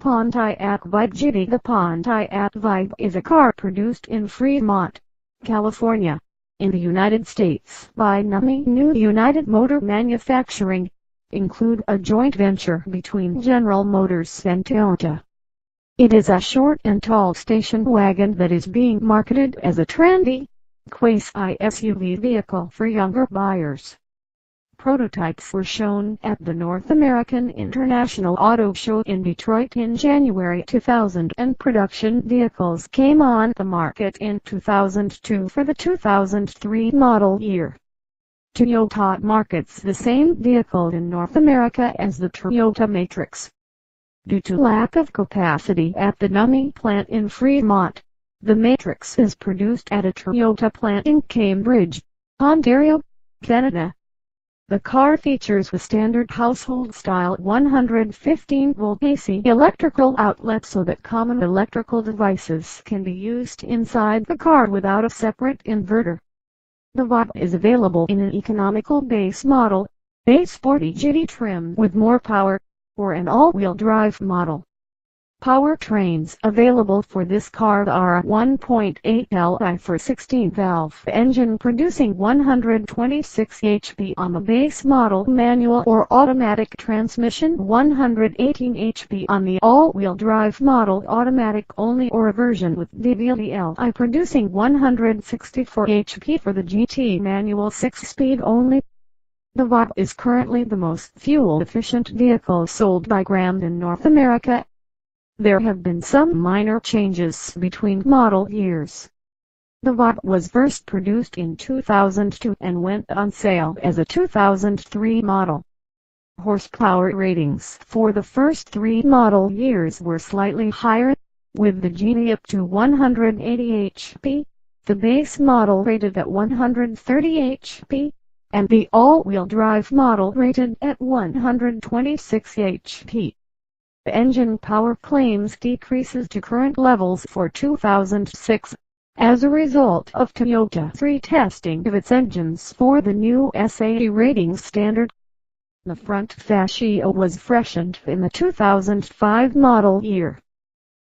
Pontiac Vibe GT. The Pontiac Vibe is a car produced in Fremont, California, in the United States by NUMMI New United Motor Manufacturing, include a joint venture between General Motors and Toyota. It is a short and tall station wagon that is being marketed as a trendy, quasi-SUV vehicle for younger buyers. Prototypes were shown at the North American International Auto Show in Detroit in January 2000 and production vehicles came on the market in 2002 for the 2003 model year. Toyota markets the same vehicle in North America as the Toyota Matrix. Due to lack of capacity at the NUMMI plant in Fremont, the Matrix is produced at a Toyota plant in Cambridge, Ontario, Canada. The car features the standard household-style 115-volt AC electrical outlet so that common electrical devices can be used inside the car without a separate inverter. The Vibe is available in an economical base model, a sporty GT trim with more power, or an all-wheel drive model. Powertrains available for this car are a 1.8 Li for 16-valve engine producing 126 HP on the base model manual or automatic transmission, 118 HP on the all-wheel drive model automatic only, or a version with DVLI producing 164 HP for the GT manual 6-speed only. The Vibe is currently the most fuel-efficient vehicle sold by Ram in North America. There have been some minor changes between model years. The Vibe was first produced in 2002 and went on sale as a 2003 model. Horsepower ratings for the first three model years were slightly higher, with the GT up to 180 HP, the base model rated at 130 HP, and the all-wheel drive model rated at 126 HP. The engine power claims decreases to current levels for 2006, as a result of Toyota retesting of its engines for the new SAE rating standard. The front fascia was freshened in the 2005 model year.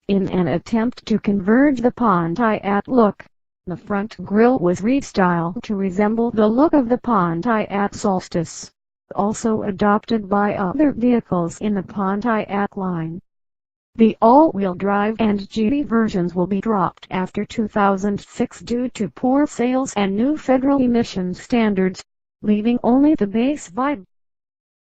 In an attempt to converge the Pontiac look, the front grille was restyled to resemble the look of the Pontiac Solstice, also adopted by other vehicles in the Pontiac line. The all-wheel drive and GT versions will be dropped after 2006 due to poor sales and new federal emissions standards, leaving only the base Vibe.